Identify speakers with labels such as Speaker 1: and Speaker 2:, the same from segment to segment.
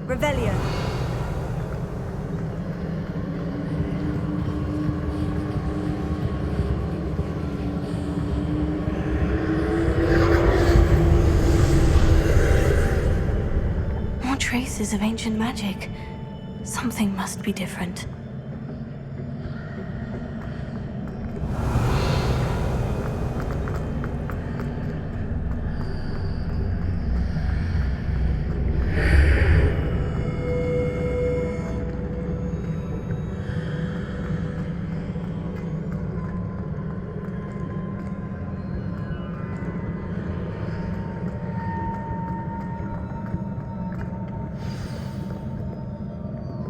Speaker 1: Revelio.
Speaker 2: More traces of ancient magic. Something must be different.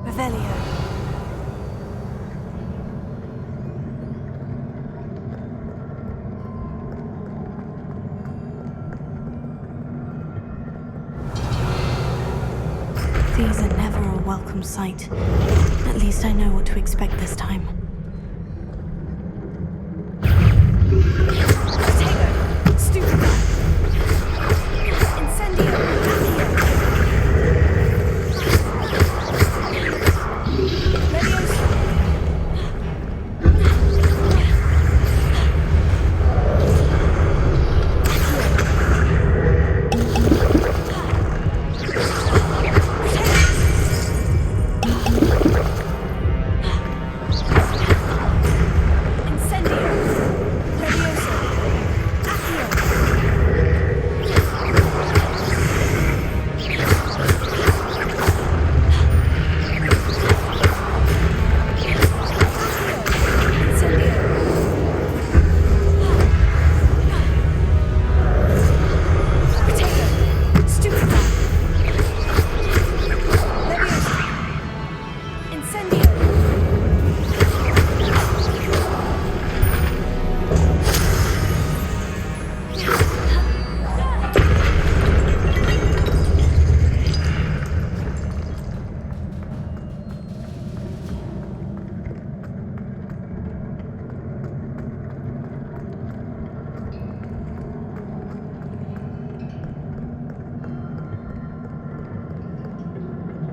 Speaker 1: Revelio.
Speaker 2: These are never a welcome sight. At least I know what to expect this time.
Speaker 1: Potato. Stupida. Incendio. Leviosa. Incendio. Leviosa. Accio.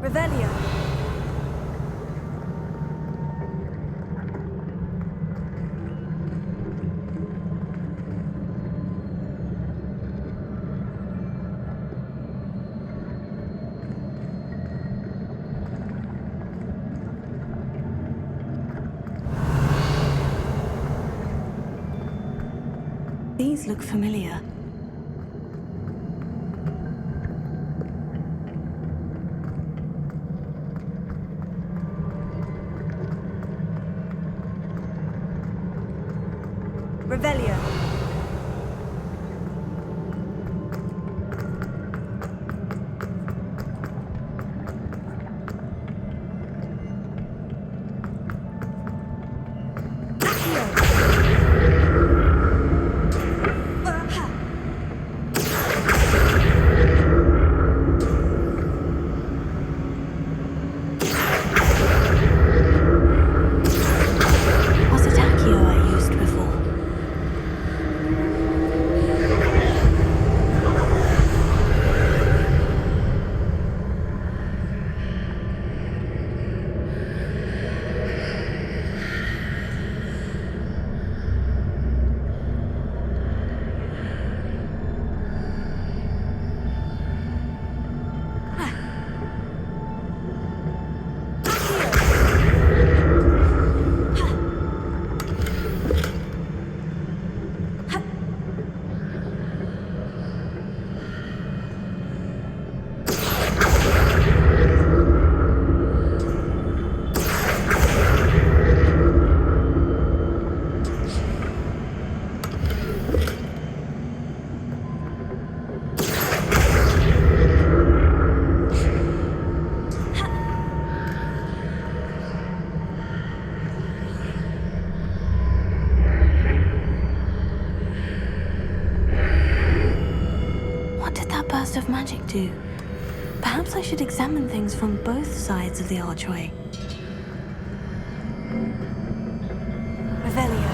Speaker 1: Revelio.
Speaker 2: These look familiar.
Speaker 1: Revelio.
Speaker 2: Was it Accio I used before? What did that burst of magic do? Perhaps I should examine things from both sides of the archway.
Speaker 1: Revelio.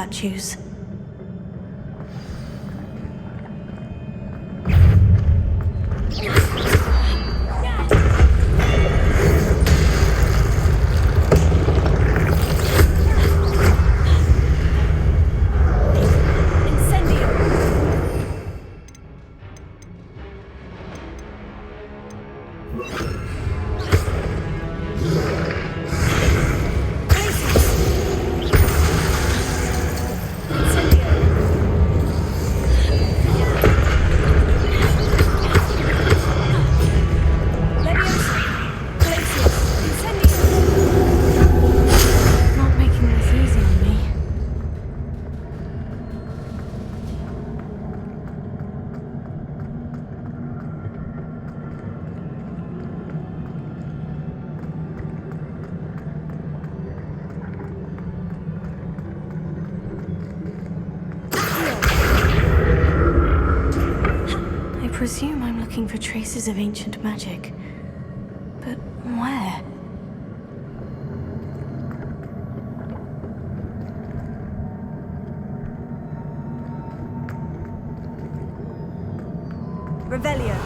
Speaker 2: statues. Not making this easy on me. I presume I'm looking for traces of ancient magic. But where?
Speaker 1: Revelio.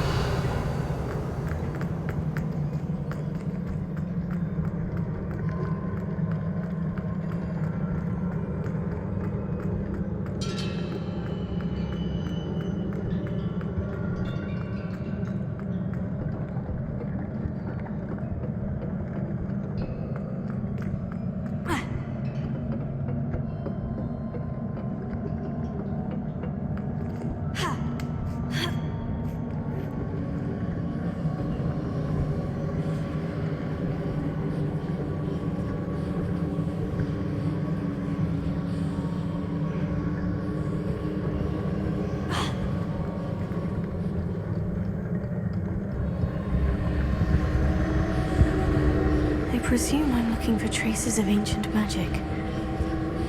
Speaker 2: I presume I'm looking for traces of ancient magic.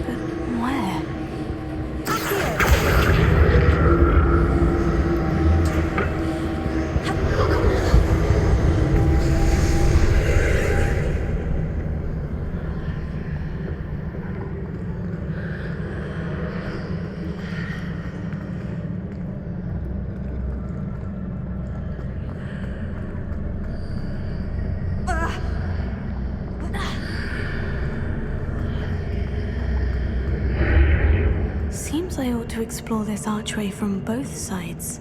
Speaker 2: But where? Seems I ought to explore this archway from both sides.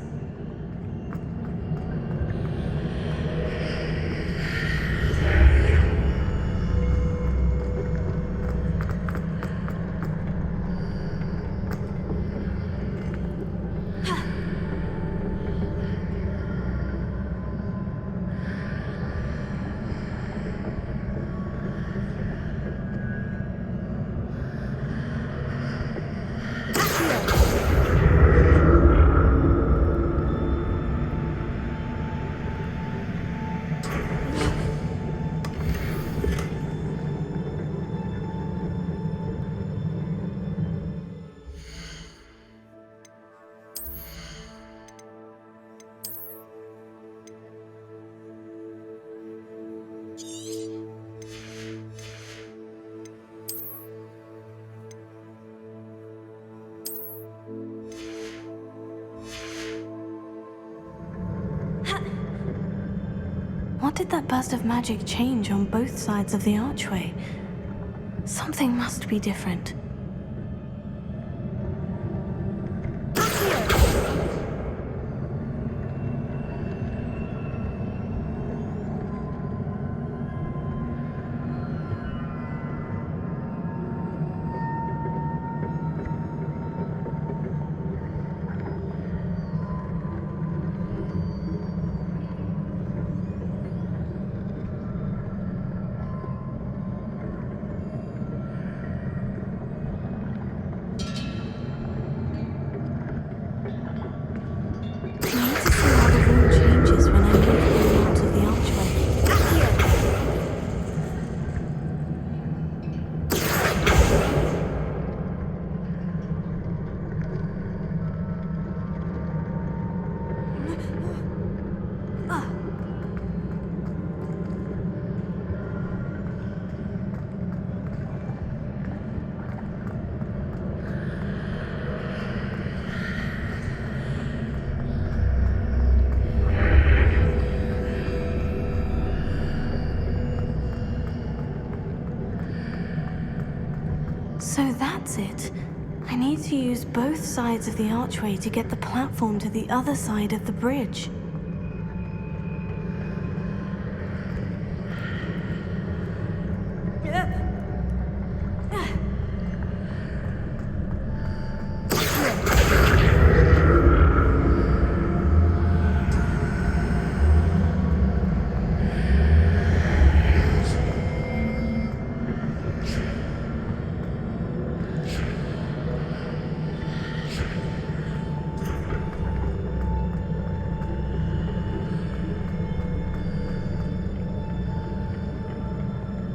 Speaker 2: What did that burst of magic change on both sides of the archway? Something must be different. that's it. I need to use both sides of the archway to get the platform to the other side of the bridge.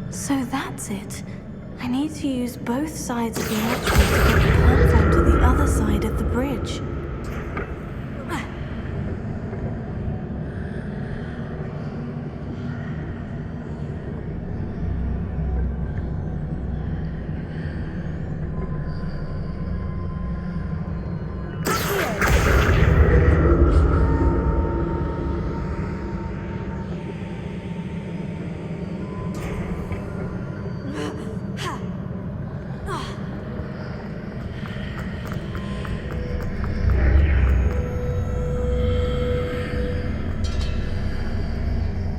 Speaker 2: So that's it. I need to use both sides of the archway to get the platform to the other side of the bridge.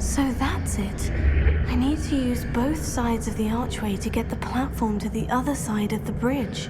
Speaker 2: So that's it. I need to use both sides of the archway to get the platform to the other side of the bridge.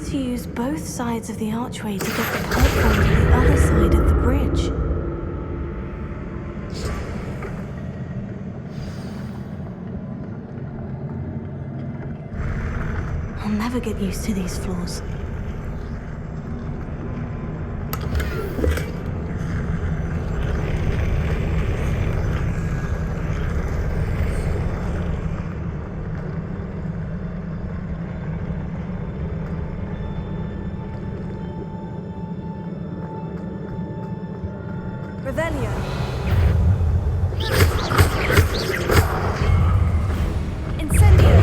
Speaker 2: To use both sides of the archway to get the platform to the other side of the bridge. I'll never get used to these floors.
Speaker 1: Revelio. Incendio.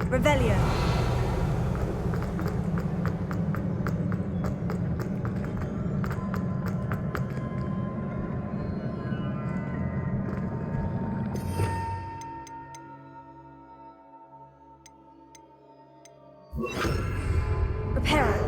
Speaker 1: Revelio. Reparo.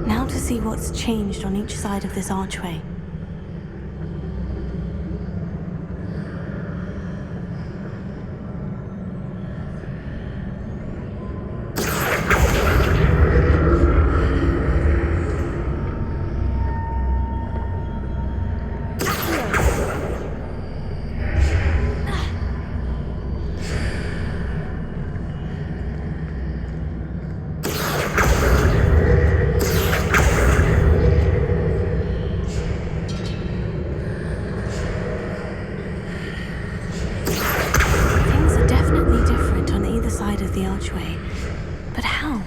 Speaker 2: Now to see what's changed on each side of this archway. Side of the archway. But how?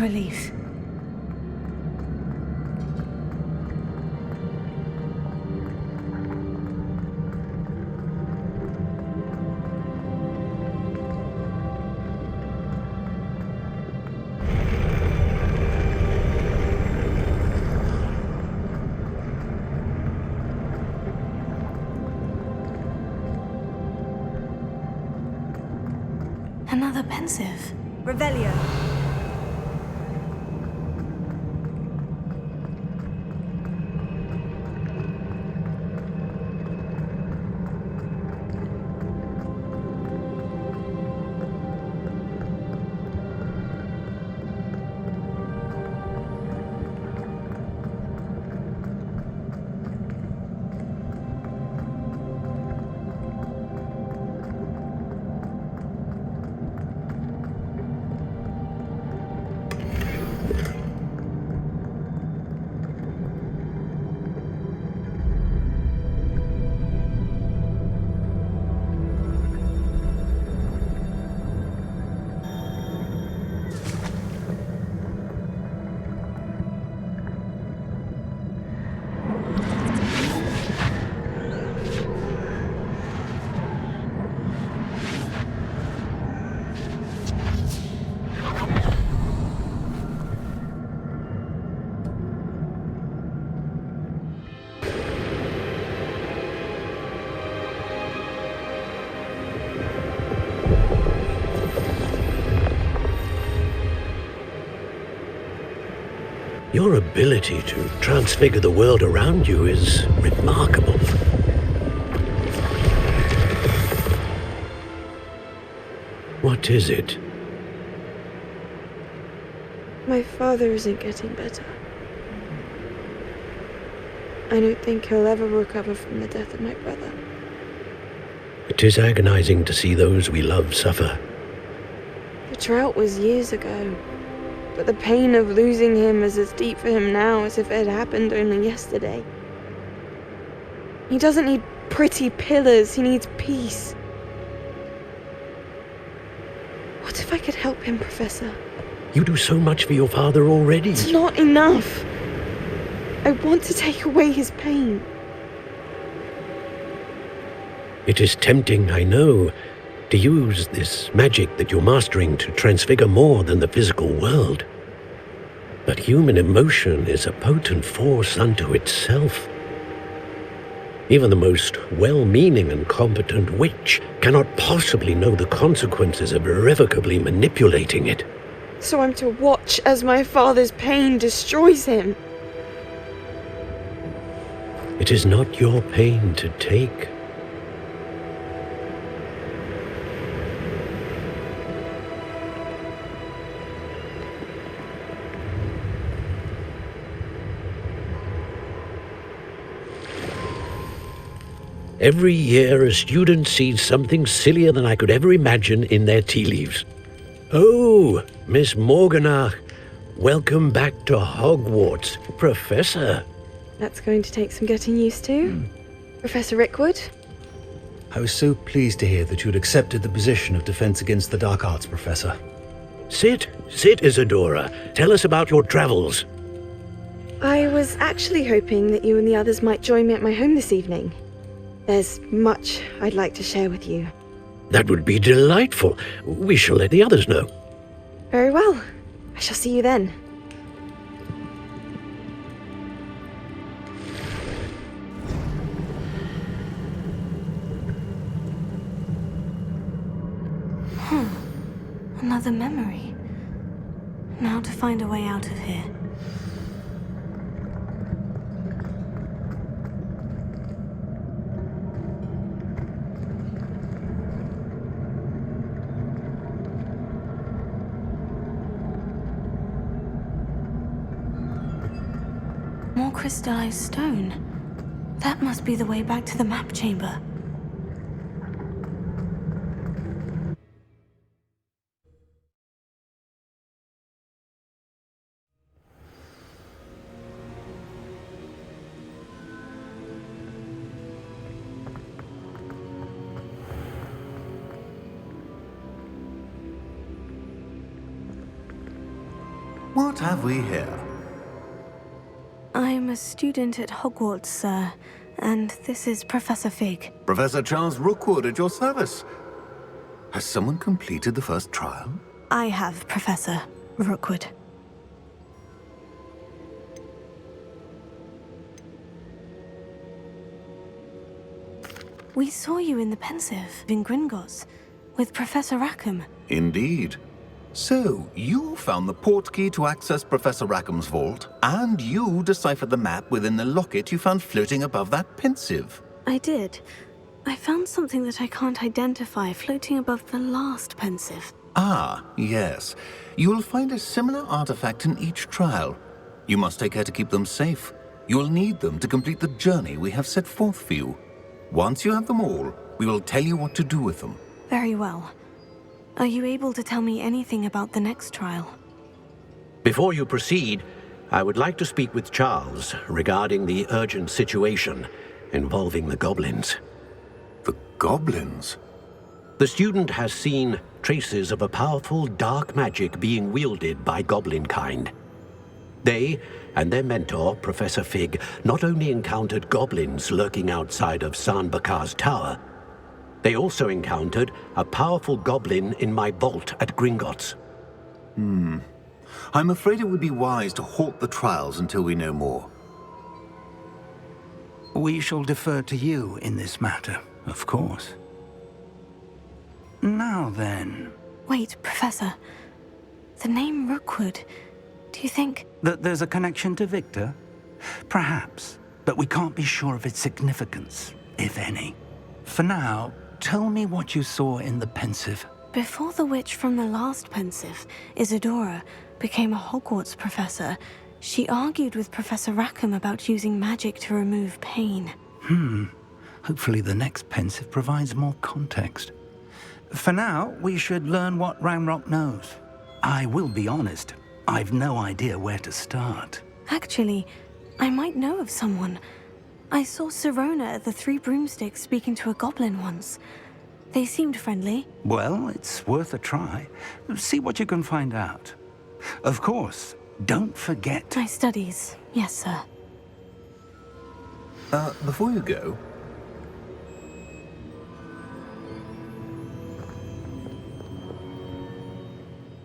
Speaker 2: relief. Another pensive.
Speaker 1: Revelio.
Speaker 3: Your ability to transfigure the world around you is remarkable. What is it?
Speaker 4: My father isn't getting better. I don't think he'll ever recover from the death of my brother.
Speaker 3: It is agonizing to see those we love suffer.
Speaker 4: The drought was years ago, but the pain of losing him is as deep for him now as if it had happened only yesterday. He doesn't need pretty pillars, he needs peace. What if I could help him, Professor?
Speaker 3: You do so much for your father already.
Speaker 4: It's not enough. I want to take away his pain.
Speaker 3: It is tempting, I know, to use this magic that you're mastering to transfigure more than the physical world. But human emotion is a potent force unto itself. Even the most well-meaning and competent witch cannot possibly know the consequences of irrevocably manipulating it.
Speaker 4: So I'm to watch as my father's pain destroys him.
Speaker 3: It is not your pain to take. Every year, a student sees something sillier than I could ever imagine in their tea leaves. Oh, Miss Morganach, welcome back to Hogwarts, Professor.
Speaker 4: That's going to take some getting used to. Professor Rickwood?
Speaker 5: I was so pleased to hear that you'd accepted the position of Defense Against the Dark Arts, Professor.
Speaker 3: Sit, Isadora. Tell us about your travels.
Speaker 4: I was actually hoping that you and the others might join me at my home this evening. There's much I'd like to share with you.
Speaker 3: That would be delightful. We shall let the others know.
Speaker 4: Very well. I shall see you then.
Speaker 2: Another memory. Now to find a way out of here. More crystallized stone. That must be the way back to the map chamber.
Speaker 6: What have we here?
Speaker 2: I'm a student at Hogwarts, sir, and this is Professor Fig.
Speaker 6: Professor Charles Rookwood at your service. Has someone completed the first trial?
Speaker 2: I have, Professor Rookwood. We saw you in the Pensive in Gringotts with Professor Rackham.
Speaker 6: Indeed. So, you found the portkey to access Professor Rackham's vault, and you deciphered the map within the locket you found floating above that Pensive.
Speaker 2: I did. I found something that I can't identify floating above the last Pensive.
Speaker 6: Ah, yes. You will find a similar artifact in each trial. You must take care to keep them safe. You will need them to complete the journey we have set forth for you. Once you have them all, we will tell you what to do with them.
Speaker 2: Very well. Are you able to tell me anything about the next trial?
Speaker 3: Before you proceed, I would like to speak with Charles regarding the urgent situation involving the goblins.
Speaker 6: The goblins?
Speaker 3: The student has seen traces of a powerful dark magic being wielded by goblin kind. They and their mentor, Professor Fig, not only encountered goblins lurking outside of San Bakar's tower, they also encountered a powerful goblin in my vault at Gringotts.
Speaker 6: I'm afraid it would be wise to halt the trials until we know more.
Speaker 7: We shall defer to you in this matter, of course. Now then...
Speaker 2: Wait, Professor. The name Rookwood. Do you think...
Speaker 7: That there's a connection to Victor? Perhaps, but we can't be sure of its significance, if any. For now, tell me what you saw in the Pensive.
Speaker 2: Before the witch from the last Pensive, Isadora, became a Hogwarts professor, she argued with Professor Rackham about using magic to remove pain.
Speaker 7: Hopefully the next Pensive provides more context. For now, we should learn what Ranrock knows. I will be honest, I've no idea where to start.
Speaker 2: Actually, I might know of someone. I saw Sirona at the Three Broomsticks speaking to a goblin once. They seemed friendly.
Speaker 7: Well, it's worth a try. See what you can find out. Of course, don't forget...
Speaker 2: My studies, yes, sir.
Speaker 6: Before you go...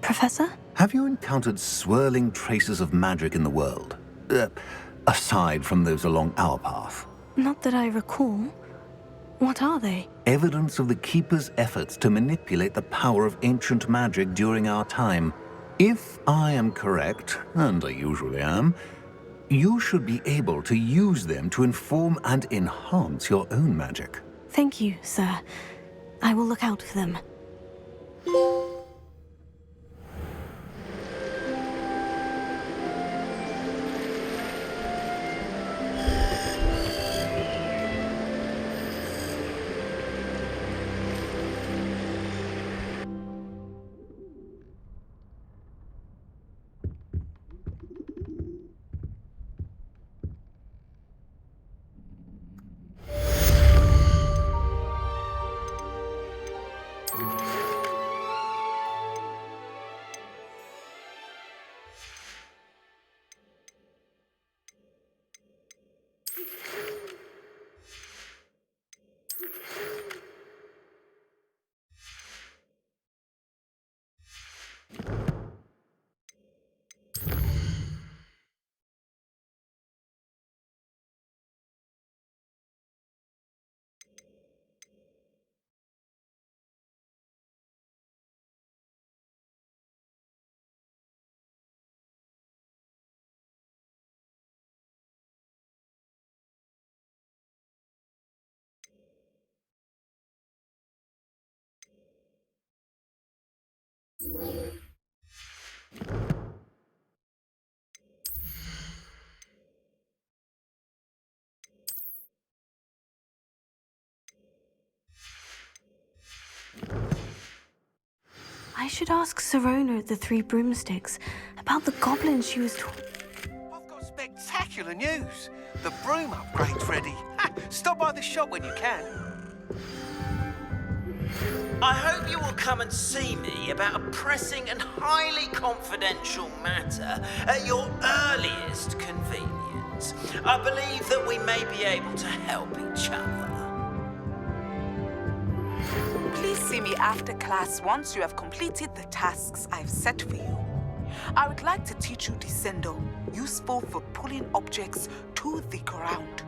Speaker 2: Professor?
Speaker 6: Have you encountered swirling traces of magic in the world? Aside from those along our path?
Speaker 2: Not that I recall. What are they?
Speaker 6: Evidence of the Keeper's efforts to manipulate the power of ancient magic during our time. If I am correct, and I usually am, you should be able to use them to inform and enhance your own magic.
Speaker 2: Thank you, sir. I will look out for them. I should ask Sirona at the Three Broomsticks about the goblin she was talking...
Speaker 8: I've got spectacular news. The broom upgrade's ready. Stop by the shop when you can.
Speaker 9: I hope you will come and see me about a pressing and highly confidential matter at your earliest convenience. I believe that we may be able to help each other.
Speaker 10: Please see me after class once you have completed the tasks I've set for you. I would like to teach you Descendo, useful for pulling objects to the ground.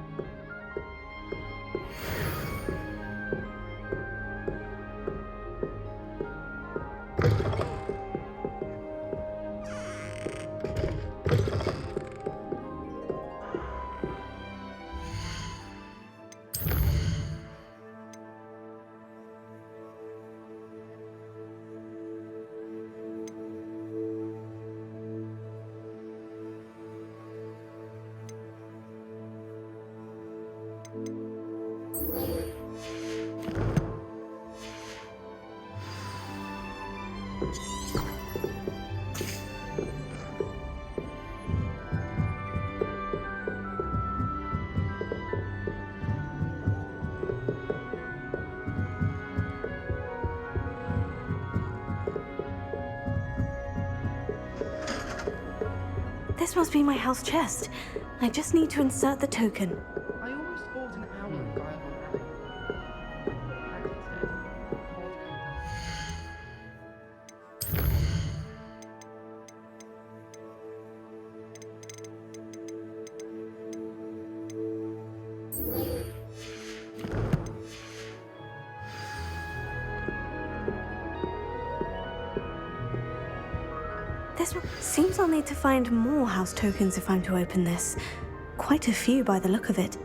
Speaker 2: This must be my house chest. I just need to insert the token.
Speaker 11: I almost bought an owl at Diagon
Speaker 2: Seems I'll need to find more house tokens if I'm to open this. Quite a few by the look of it.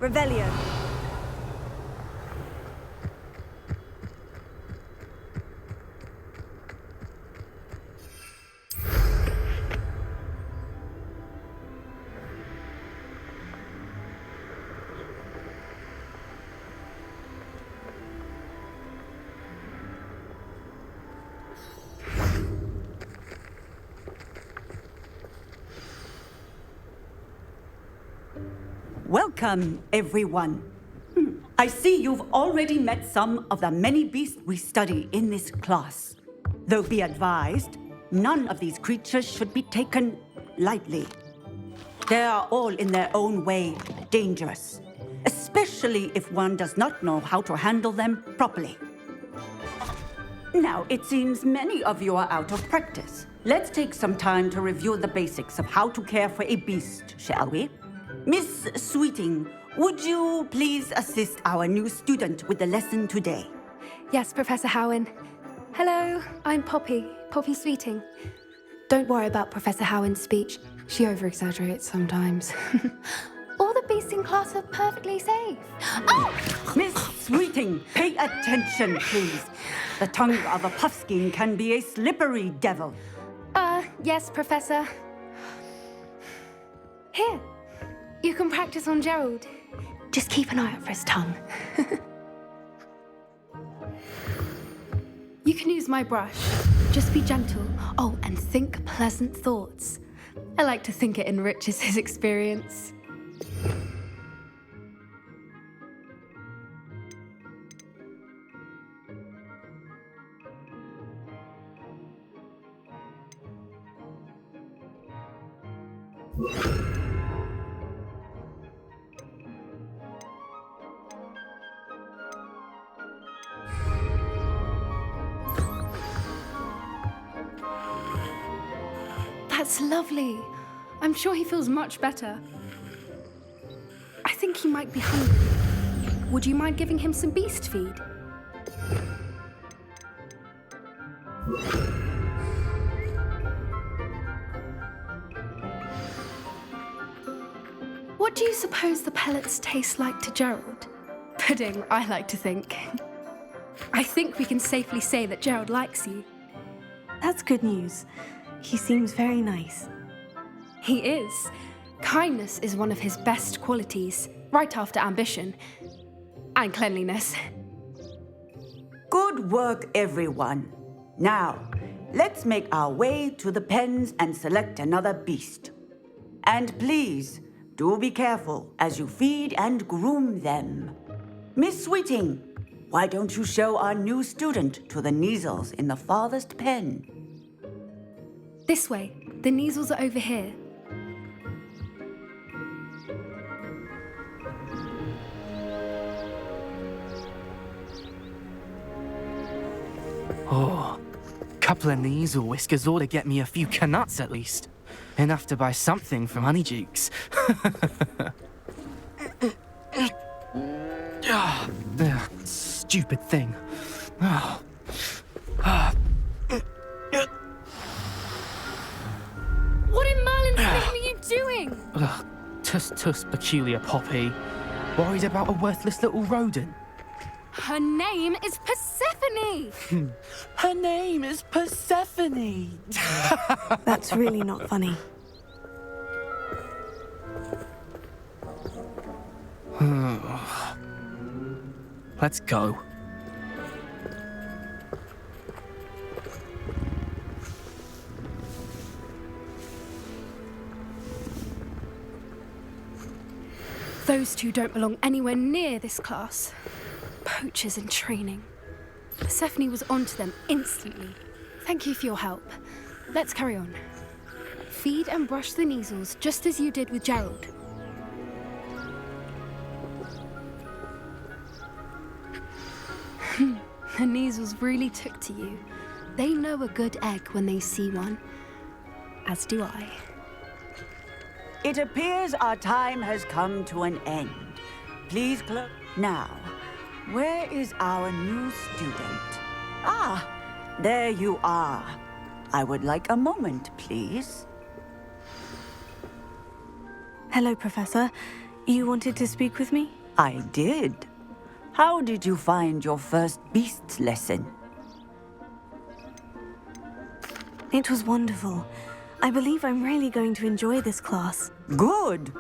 Speaker 1: Revelio.
Speaker 12: Welcome, everyone. I see you've already met some of the many beasts we study in this class. Though be advised, none of these creatures should be taken lightly. They are all in their own way dangerous, especially if one does not know how to handle them properly. Now, it seems many of you are out of practice. Let's take some time to review the basics of how to care for a beast, shall we? Miss Sweeting, would you please assist our new student with the lesson today?
Speaker 13: Yes, Professor Howen. Hello, I'm Poppy, Poppy Sweeting. Don't worry about Professor Howard's speech. She over-exaggerates sometimes. All the beasts in class are perfectly safe. Oh!
Speaker 12: Miss Sweeting, pay attention, please. The tongue of a puffskein can be a slippery devil.
Speaker 13: Yes, Professor. Here, you can practice on Gerald. Just keep an eye out for his tongue. You can use my brush. Just be gentle. Oh, and think pleasant thoughts. I like to think it enriches his experience. That's lovely. I'm sure he feels much better. I think he might be hungry. Would you mind giving him some beast feed? What do you suppose the pellets taste like to Gerald? Pudding, I like to think. I think we can safely say that Gerald likes you.
Speaker 2: That's good news. He seems very nice.
Speaker 13: He is. Kindness is one of his best qualities, right after ambition and cleanliness.
Speaker 12: Good work, everyone. Now, let's make our way to the pens and select another beast. And please, do be careful as you feed and groom them. Miss Sweeting, why don't you show our new student to the Neasels in the farthest pen?
Speaker 13: This way. The Neasels are over here.
Speaker 11: Oh, couple of Neasel whiskers ought to get me a few canuts at least. Enough to buy something from Honeydukes. Stupid thing. Oh.
Speaker 13: What in Merlin's name are you doing?
Speaker 11: Tuss, peculiar Poppy. Worried about a worthless little rodent.
Speaker 13: Her name is Persephone!
Speaker 11: Her name is Persephone!
Speaker 2: That's really not funny.
Speaker 11: Let's go.
Speaker 13: Those two don't belong anywhere near this class. Poachers in training. Persephone was onto them instantly. Thank you for your help. Let's carry on. Feed and brush the Neasels just as you did with Gerald. The Neasels really took to you. They know a good egg when they see one. As do I.
Speaker 12: It appears our time has come to an end. Please close. Now, where is our new student? Ah, there you are. I would like a moment, please.
Speaker 2: Hello, Professor. You wanted to speak with me?
Speaker 12: I did. How did you find your first beasts lesson?
Speaker 2: It was wonderful. I believe I'm really going to enjoy this class.
Speaker 12: Good.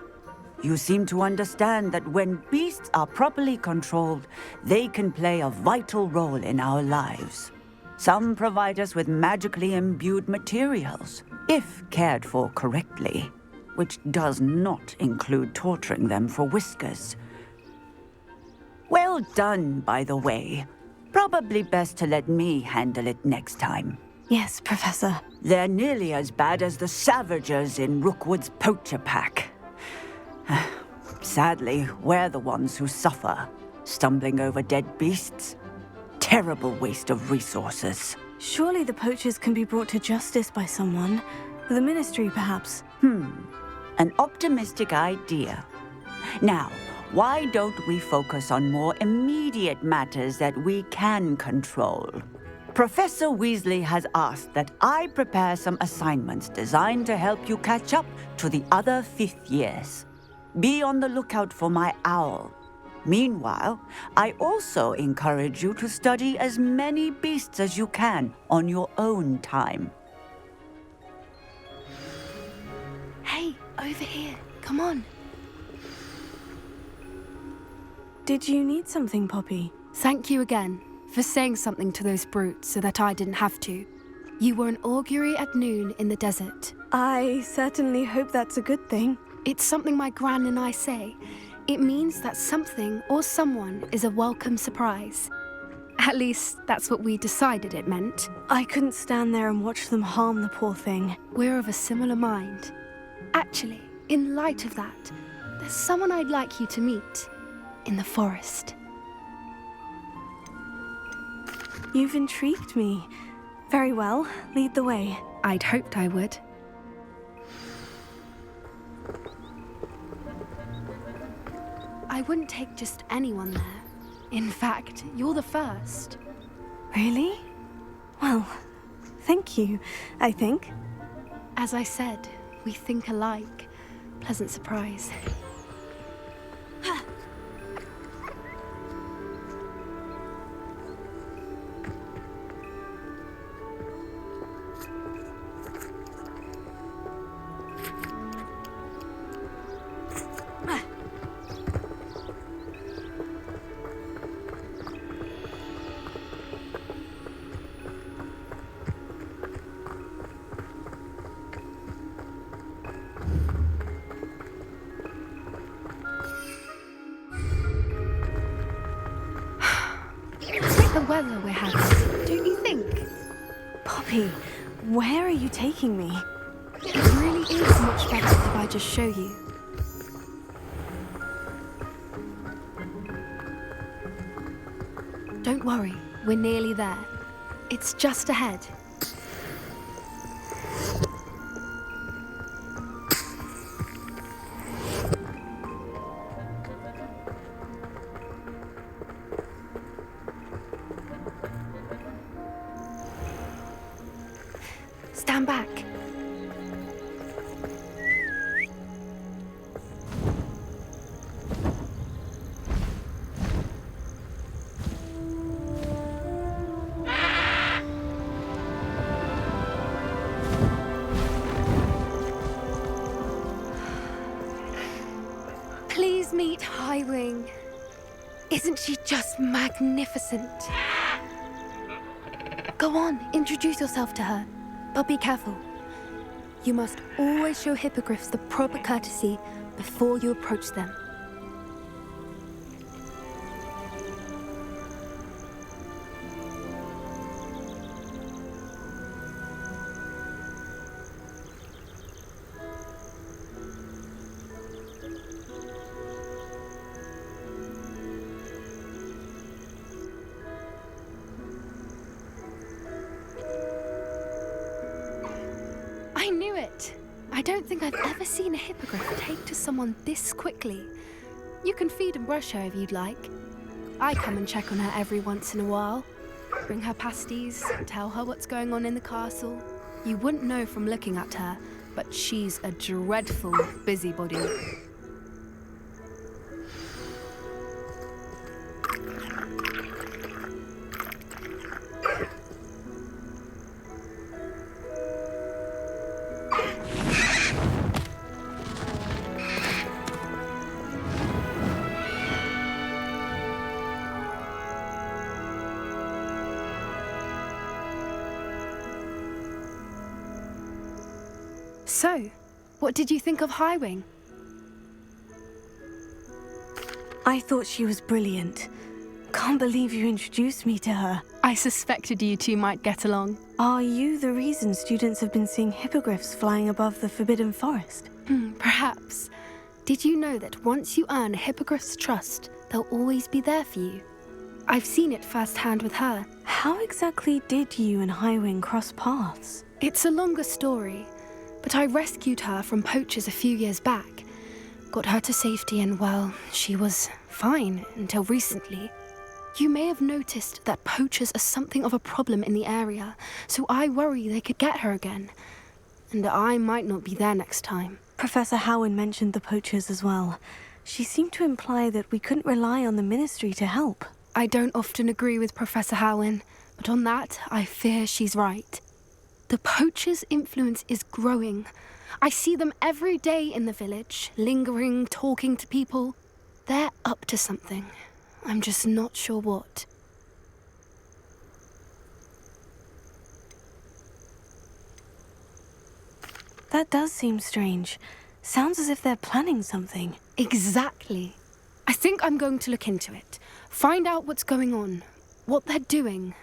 Speaker 12: You seem to understand that when beasts are properly controlled, they can play a vital role in our lives. Some provide us with magically imbued materials, if cared for correctly, which does not include torturing them for whiskers. Well done, by the way. Probably best to let me handle it next time.
Speaker 2: Yes, Professor.
Speaker 12: They're nearly as bad as the Savagers in Rookwood's poacher pack. Sadly, we're the ones who suffer, stumbling over dead beasts. Terrible waste of resources.
Speaker 2: Surely the poachers can be brought to justice by someone. The Ministry, perhaps.
Speaker 12: An optimistic idea. Now, why don't we focus on more immediate matters that we can control? Professor Weasley has asked that I prepare some assignments designed to help you catch up to the other 5th years. Be on the lookout for my owl. Meanwhile, I also encourage you to study as many beasts as you can on your own time.
Speaker 13: Hey, over here. Come on.
Speaker 2: Did you need something, Poppy?
Speaker 13: Thank you again for saying something to those brutes so that I didn't have to. You were an augury at noon in the desert.
Speaker 2: I certainly hope that's a good thing.
Speaker 13: It's something my gran and I say. It means that something or someone is a welcome surprise. At least, that's what we decided it meant.
Speaker 2: I couldn't stand there and watch them harm the poor thing.
Speaker 13: We're of a similar mind. Actually, in light of that, there's someone I'd like you to meet in the forest.
Speaker 2: You've intrigued me. Very well, lead the way.
Speaker 13: I'd hoped I would. I wouldn't take just anyone there. In fact, you're the first.
Speaker 2: Really? Well, thank you, I think.
Speaker 13: As I said, we think alike. Pleasant surprise. The weather we're having, don't you think?
Speaker 2: Poppy, where are you taking me?
Speaker 13: It really is much better if I just show you. Don't worry, we're nearly there. It's just ahead. Stand back. Please meet Highwing. Isn't she just magnificent? Go on, introduce yourself to her. But be careful. You must always show hippogriffs the proper courtesy before you approach them. I knew it! I don't think I've ever seen a hippogriff take to someone this quickly. You can feed and brush her if you'd like. I come and check on her every once in a while. Bring her pasties, tell her what's going on in the castle. You wouldn't know from looking at her, but she's a dreadful busybody. So, what did you think of Highwing?
Speaker 2: I thought she was brilliant. Can't believe you introduced me to her.
Speaker 13: I suspected you two might get along.
Speaker 2: Are you the reason students have been seeing hippogriffs flying above the Forbidden Forest?
Speaker 13: Perhaps. Did you know that once you earn a hippogriff's trust, they'll always be there for you? I've seen it firsthand with her.
Speaker 2: How exactly did you and Highwing cross paths?
Speaker 13: It's a longer story, but I rescued her from poachers a few years back. Got her to safety and, well, she was fine until recently. You may have noticed that poachers are something of a problem in the area, so I worry they could get her again. And I might not be there next time.
Speaker 2: Professor Howen mentioned the poachers as well. She seemed to imply that we couldn't rely on the Ministry to help.
Speaker 13: I don't often agree with Professor Howen, but on that, I fear she's right. The poachers' influence is growing. I see them every day in the village, lingering, talking to people. They're up to something. I'm just not sure what.
Speaker 2: That does seem strange. Sounds as if they're planning something.
Speaker 13: Exactly. I think I'm going to look into it. Find out what's going on, what they're doing.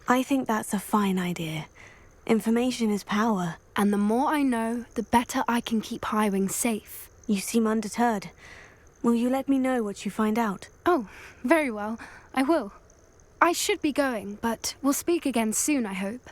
Speaker 2: I think that's a fine idea. Information is power.
Speaker 13: And the more I know, the better I can keep hiring safe.
Speaker 2: You seem undeterred. Will you let me know what you find out?
Speaker 13: Oh, very well. I will. I should be going, but we'll speak again soon, I hope.